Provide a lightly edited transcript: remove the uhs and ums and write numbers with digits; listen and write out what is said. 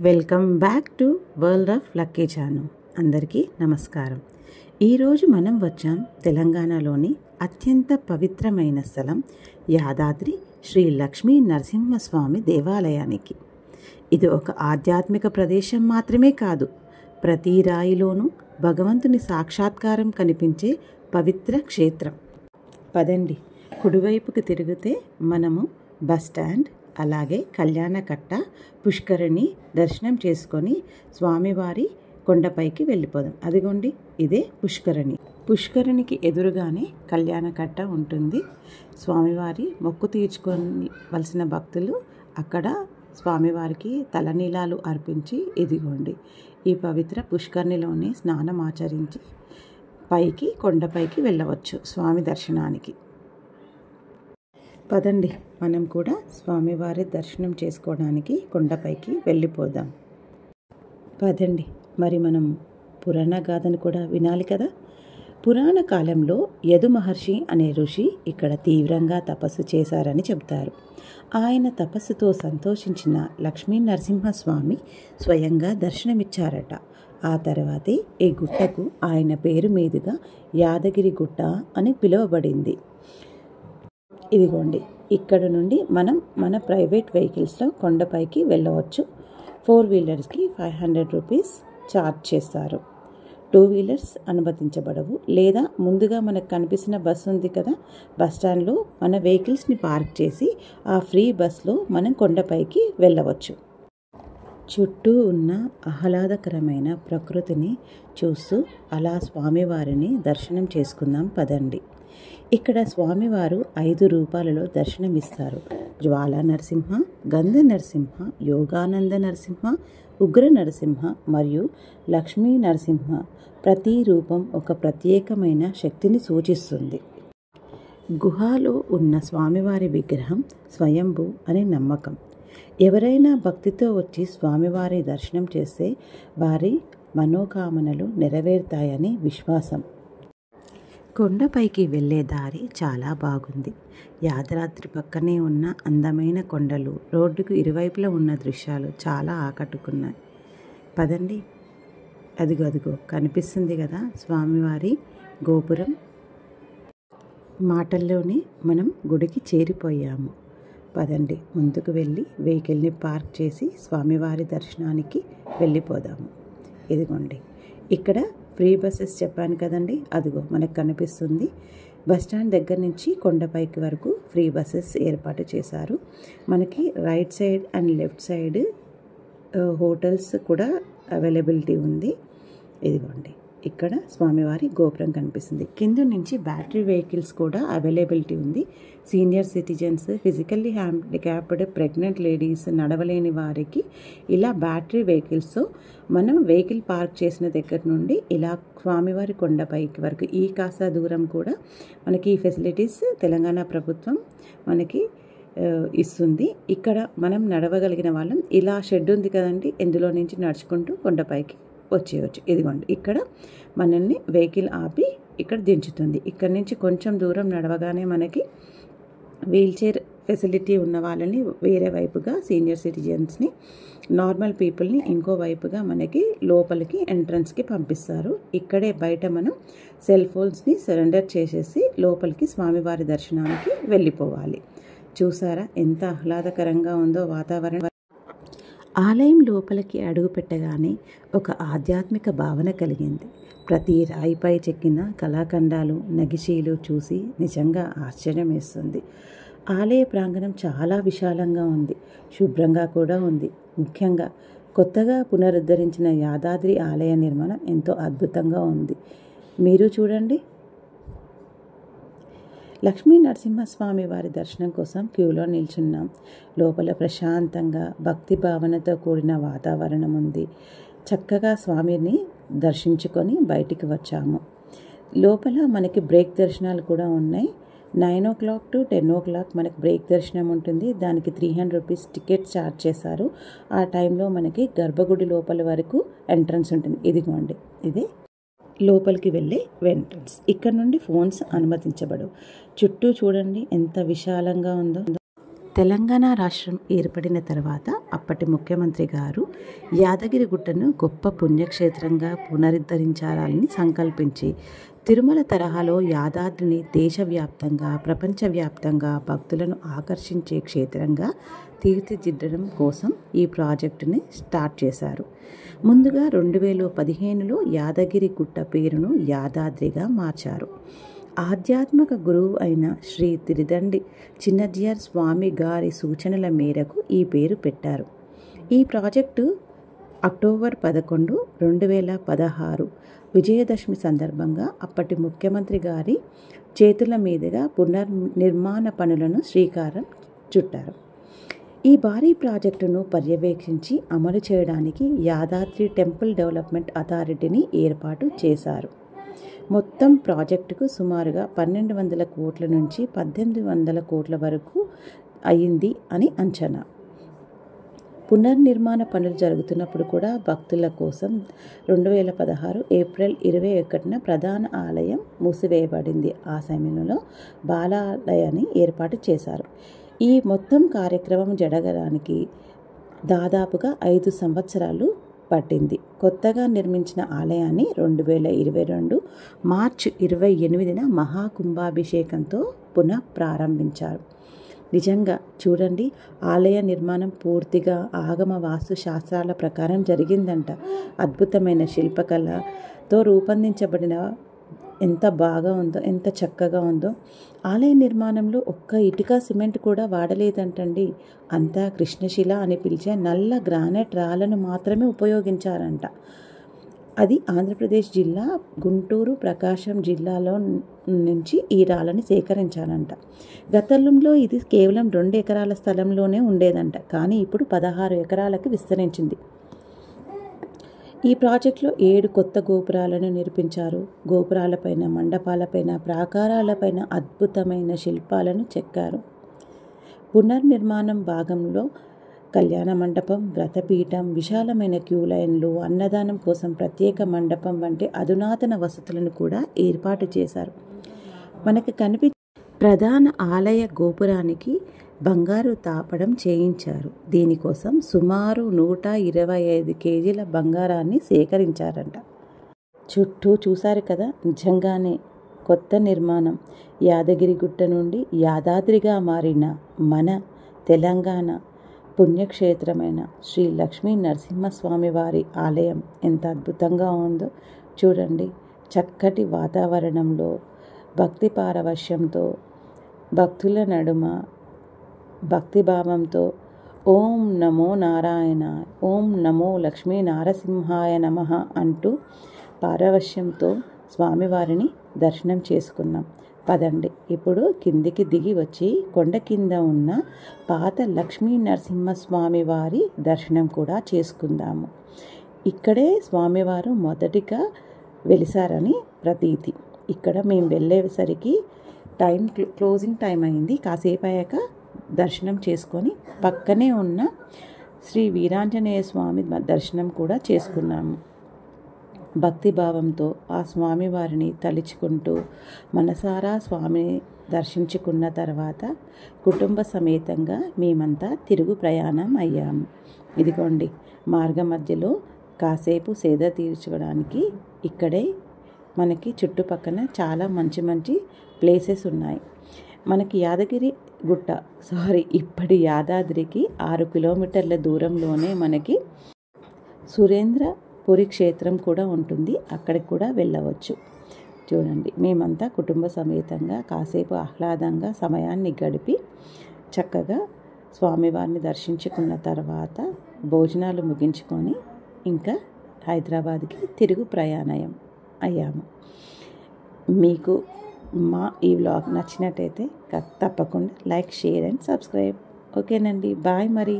Welcome back to world of Lucky Chanu. అందరికీ నమస్కారం. ఈరోజు మనం వచ్చాం తెలంగాణలోని అత్యంత పవిత్రమైన స్థలం యాదాద్రి శ్రీ లక్ష్మీ నరసింహస్వామి దేవాలయానికి. ఇది ఒక ఆధ్యాత్మిక ప్రదేశం మాత్రమే కాదు, ప్రతి రాయిలోనూ భగవంతుని సాక్షాత్కారం కనిపించే పవిత్ర క్షేత్రం. పదండి, కుడివైపుకి తిరిగితే మనము బస్టాండ్, అలాగే కళ్యాణకట్ట, పుష్కరిణి దర్శనం చేసుకొని స్వామివారి కొండపైకి వెళ్ళిపోదాం. అదిగోండి, ఇదే పుష్కరిణి. పుష్కరిణికి ఎదురుగానే కళ్యాణకట్ట ఉంటుంది. స్వామివారి మొక్కు తీర్చుకోవలసిన భక్తులు అక్కడ స్వామివారికి తలనీలాలు అర్పించి ఇదిగోండి ఈ పవిత్ర పుష్కరిణిలోనే స్నానం ఆచరించి కొండపైకి వెళ్ళవచ్చు స్వామి దర్శనానికి. పదండి, మనం కూడా స్వామివారి దర్శనం చేసుకోవడానికి కొండపైకి వెళ్ళిపోదాం. పదండి, మరి మనం పురాణ గాథను కూడా వినాలి కదా. పురాణ కాలంలో యదు మహర్షి అనే ఋషి ఇక్కడ తీవ్రంగా తపస్సు చేశారని చెబుతారు. ఆయన తపస్సుతో సంతోషించిన లక్ష్మీ నరసింహస్వామి స్వయంగా దర్శనమిచ్చారట. ఆ తర్వాతే ఈ గుట్టకు ఆయన పేరు మీదుగా యాదగిరి గుట్ట అని పిలువబడింది. ఇదిగోండి, ఇక్కడ నుండి మనం మన ప్రైవేట్ వెహికల్స్లో కొండపైకి వెళ్ళవచ్చు. 4 వీలర్స్కి 500 రూపీస్ ఛార్జ్ చేస్తారు. 2 వీలర్స్ అనుమతించబడవు. లేదా ముందుగా మనకు కనిపిస్తున్న బస్సు ఉంది కదా, బస్ స్టాండ్లో మన వెహికల్స్ని పార్క్ చేసి ఆ ఫ్రీ బస్లో మనం కొండపైకి వెళ్ళవచ్చు. చుట్టూ ఉన్న ఆహ్లాదకరమైన ప్రకృతిని చూస్తూ అలా స్వామివారిని దర్శనం చేసుకుందాం. పదండి. ఇక్కడ స్వామివారు 5 రూపాలలో దర్శనమిస్తారు. జ్వాలా నరసింహ, గంధ నరసింహ, యోగానంద నరసింహ, ఉగ్ర నరసింహ మరియు లక్ష్మీ నరసింహ. ప్రతి రూపం ఒక ప్రత్యేకమైన శక్తిని సూచిస్తుంది. గుహలో ఉన్న స్వామివారి విగ్రహం స్వయంభూ అని నమ్మకం. ఎవరైనా భక్తితో వచ్చి స్వామివారి దర్శనం చేస్తే వారి మనోకామనలు నెరవేరుతాయని విశ్వాసం. కొండపైకి వెళ్ళే దారి చాలా బాగుంది. యాదాద్రి పక్కనే ఉన్న అందమైన కొండలు, రోడ్డుకు ఇరువైపులా ఉన్న దృశ్యాలు చాలా ఆకట్టుకున్నాయి. పదండి, అదిగో కనిపిస్తుంది కదా స్వామివారి గోపురం. మాటల్లోనే మనం గుడికి చేరిపోయాము. పదండి, ముందుకు వెళ్ళి వెహికల్ని పార్క్ చేసి స్వామివారి దర్శనానికి వెళ్ళిపోదాము. ఇదిగోండి, ఇక్కడ ఫ్రీ బస్సెస్ చెప్పాను కదండి, అదిగో మనకు కనిపిస్తుంది. బస్టాండ్ దగ్గర నుంచి కొండపైకి వరకు ఫ్రీ బస్సెస్ ఏర్పాటు చేశారు. మనకి right side and left side hotels కూడా అవైలబిలిటీ ఉంది. ఇదిగోండి, ఇక్కడ స్వామివారి గోపురం కనిపిస్తుంది. కింద నుంచి బ్యాటరీ వెహికల్స్ కూడా అవైలబిలిటీ ఉంది. Senior citizens, physically handicapped, pregnant ladies, నడవలేని వారికి ఇలా బ్యాటరీ వెహికల్స్తో మనం వెహికల్ పార్క్ చేసిన దగ్గర నుండి ఇలా స్వామివారి కొండపైకి వరకు ఈ కాస్త దూరం కూడా మనకి ఈ ఫెసిలిటీస్ తెలంగాణ ప్రభుత్వం మనకి ఇస్తుంది. ఇక్కడ మనం నడవగలిగిన వాళ్ళం ఇలా షెడ్ ఉంది కదండి, ఇందులో నుంచి నడుచుకుంటూ కొండపైకి వచ్చేయచ్చు. ఇదిగోండి, ఇక్కడ మనల్ని వెహికల్ ఆపి ఇక్కడ దించుతుంది. ఇక్కడ నుంచి కొంచెం దూరం నడవగానే మనకి వీల్చైర్ ఫెసిలిటీ ఉన్న వాళ్ళని వేరే వైపుగా, సీనియర్ సిటిజన్స్ని, నార్మల్ పీపుల్ని ఇంకో వైపుగా మనకి లోపలికి ఎంట్రన్స్కి పంపిస్తారు. ఇక్కడే బయట మనం సెల్ ఫోన్స్ని సరెండర్ చేసేసి లోపలికి స్వామివారి దర్శనానికి వెళ్ళిపోవాలి. చూసారా ఎంత ఆహ్లాదకరంగా ఉందో వాతావరణం. ఆలయం లోపలికి అడుగు పెట్టగానే ఒక ఆధ్యాత్మిక భావన కలిగింది. ప్రతి రాయిపై చెక్కిన కళాఖండాలు, నగిశీలు చూసి నిజంగా ఆశ్చర్యం వేస్తుంది. ఆలయ ప్రాంగణం చాలా విశాలంగా ఉంది, శుభ్రంగా కూడా ఉంది. ముఖ్యంగా కొత్తగా పునరుద్ధరించిన యాదాద్రి ఆలయ నిర్మాణం ఎంతో అద్భుతంగా ఉంది. మీరు చూడండి. లక్ష్మీ నరసింహస్వామి వారి దర్శనం కోసం క్యూలో నిల్చున్నాం. లోపల ప్రశాంతంగా భక్తి భావనతో కూడిన వాతావరణం ఉంది. చక్కగా స్వామిని దర్శించుకొని బయటికి వచ్చాము. లోపల మనకి బ్రేక్ దర్శనాలు కూడా ఉన్నాయి. 9 o'clock to 10 o'clock మనకి బ్రేక్ దర్శనం ఉంటుంది. దానికి 300 రూపీస్ టికెట్ ఛార్జ్ చేశారు. ఆ టైంలో మనకి గర్భగుడి లోపల వరకు ఎంట్రన్స్ ఉంటుంది. ఇదిగోండి, ఇదే లోపలికి వెళ్ళే ఎంట్రన్స్. ఇక్కడ నుండి ఫోన్స్ అనుమతించబడవు. చుట్టూ చూడండి ఎంత విశాలంగా ఉందో. తెలంగాణ రాష్ట్రం ఏర్పడిన తర్వాత అప్పటి ముఖ్యమంత్రి గారు యాదగిరిగుట్టను గొప్ప పుణ్యక్షేత్రంగా పునరుద్ధరించాలని సంకల్పించి తిరుమల తరహాలో యాదాద్రిని దేశవ్యాప్తంగా ప్రపంచవ్యాప్తంగా భక్తులను ఆకర్షించే క్షేత్రంగా తీర్చిదిద్దడం కోసం ఈ ప్రాజెక్టుని స్టార్ట్ చేశారు. ముందుగా 2015లో యాదగిరిగుట్ట పేరును యాదాద్రిగా మార్చారు. ఆధ్యాత్మిక గురువు అయిన శ్రీ తిరుదండి చిన్నజీయర్ స్వామి గారి సూచనల మేరకు ఈ పేరు పెట్టారు. ఈ ప్రాజెక్టు అక్టోబర్ 11, 2016 విజయదశమి సందర్భంగా అప్పటి ముఖ్యమంత్రి గారి చేతుల మీదుగా పునర్నిర్మాణ పనులను శ్రీకారం చుట్టారు. ఈ భారీ ప్రాజెక్టును పర్యవేక్షించి అమలు చేయడానికి యాదాద్రి టెంపుల్ డెవలప్మెంట్ అథారిటీని ఏర్పాటు చేశారు. మొత్తం ప్రాజెక్టుకు సుమారుగా 1200 కోట్ల నుంచి 1800 కోట్ల వరకు అయింది అని అంచనా. పునర్నిర్మాణ పనులు జరుగుతున్నప్పుడు కూడా భక్తుల కోసం 2016 ఏప్రిల్ 21న ప్రధాన ఆలయం మూసివేయబడింది. ఆ సమయంలో బాలాలయాన్ని ఏర్పాటు చేశారు. ఈ మొత్తం కార్యక్రమం జరగడానికి దాదాపుగా 5 సంవత్సరాలు పట్టింది. కొత్తగా నిర్మించిన ఆలయాన్ని 2022 మార్చి 28న మహాకుంభాభిషేకంతో పునః ప్రారంభించారు. నిజంగా చూడండి, ఆలయ నిర్మాణం పూర్తిగా ఆగమ వాస్తు శాస్త్రాల ప్రకారం జరిగిందంట. అద్భుతమైన శిల్పకళతో రూపొందించబడిన ఎంత బాగా ఉందో, ఎంత చక్కగా ఉందో. ఆలయ నిర్మాణంలో ఒక్క ఇటుక సిమెంట్ కూడా వాడలేదంటండి. అంతా కృష్ణశిల అని పిలిచే నల్ల గ్రానైట్ రాళ్లను మాత్రమే ఉపయోగించారంట. అది ఆంధ్రప్రదేశ్ జిల్లా, గుంటూరు, ప్రకాశం జిల్లాలో నుంచి ఈ రాళ్ళని సేకరించారంట. గతంలో ఇది కేవలం 2 ఎకరాల స్థలంలోనే ఉండేదంట. కానీ ఇప్పుడు 16 ఎకరాలకు విస్తరించింది. ఈ ప్రాజెక్టులో 7 కొత్త గోపురాలను నిర్మించారు. గోపురాలపైన, మండపాలపైన, ప్రాకారాలపైన అద్భుతమైన శిల్పాలను చెక్కారు. పునర్నిర్మాణం భాగంలో కళ్యాణ మండపం, వ్రతపీఠం, విశాలమైన క్యూ లైన్లు, అన్నదానం కోసం ప్రత్యేక మండపం వంటి అధునాతన వసతులను కూడా ఏర్పాటు చేశారు. మనకు ప్రధాన ఆలయ గోపురానికి బంగారు తాపడం చేయించారు. దీనికోసం సుమారు 125 కేజీల బంగారాన్ని సేకరించారంట. చుట్టూ చూశారు కదా, నిజంగానే కొత్త నిర్మాణం. యాదగిరిగుట్ట నుండి యాదాద్రిగా మారిన మన తెలంగాణ పుణ్యక్షేత్రమైన శ్రీ లక్ష్మీ నరసింహస్వామి వారి ఆలయం ఎంత అద్భుతంగా ఉందో చూడండి. చక్కటి వాతావరణంలో భక్తి పారవశ్యంతో, భక్తుల నడుమ భక్తిభావంతో ఓం నమో నారాయణ, ఓం నమో లక్ష్మీ నారసింహాయ నమః అంటూ పారవశ్యంతో స్వామివారిని దర్శనం చేసుకున్నాం. పదండి ఇప్పుడు కిందికి దిగి వచ్చి కొండ కింద ఉన్న పాత లక్ష్మీ నరసింహస్వామి వారి దర్శనం కూడా చేసుకుందాము. ఇక్కడే స్వామివారు మొదటిగా వెలిసారని ప్రతీతి. ఇక్కడ మేము వెళ్ళేసరికి క్లోజింగ్ టైం అయింది. కాసేపు అయ్యాక దర్శనం చేసుకొని పక్కనే ఉన్న శ్రీ వీరాంజనేయ స్వామి దర్శనం కూడా చేసుకున్నాము. భక్తిభావంతో ఆ స్వామివారిని తలుచుకుంటూ మనసారా స్వామిని దర్శించుకున్న తర్వాత కుటుంబ సమేతంగా మేమంతా తిరుగు ప్రయాణం అయ్యాము. ఇదిగోండి, మార్గ మధ్యలో కాసేపు సేద తీర్చుకోవడానికి ఇక్కడే మనకి చుట్టుపక్కన చాలా మంచి మంచి ప్లేసెస్ ఉన్నాయి. మనకి ఇప్పటి యాదాద్రికి 6 కిలోమీటర్ల దూరంలోనే మనకి సురేంద్రపురి క్షేత్రం కూడా ఉంటుంది. అక్కడికి కూడా వెళ్ళవచ్చు. చూడండి, మేమంతా కుటుంబ సమేతంగా కాసేపు ఆహ్లాదంగా సమయాన్ని గడిపి చక్కగా స్వామివారిని దర్శించుకున్న తర్వాత భోజనాలు ముగించుకొని ఇంకా హైదరాబాద్కి తిరుగు ప్రయాణం అయ్యాము. మీకు మా ఈ వ్లాగ్ నచ్చినట్టయితే తప్పకుండా లైక్, షేర్ అండ్ సబ్స్క్రైబ్. ఓకేనండి, బాయ్ మరి.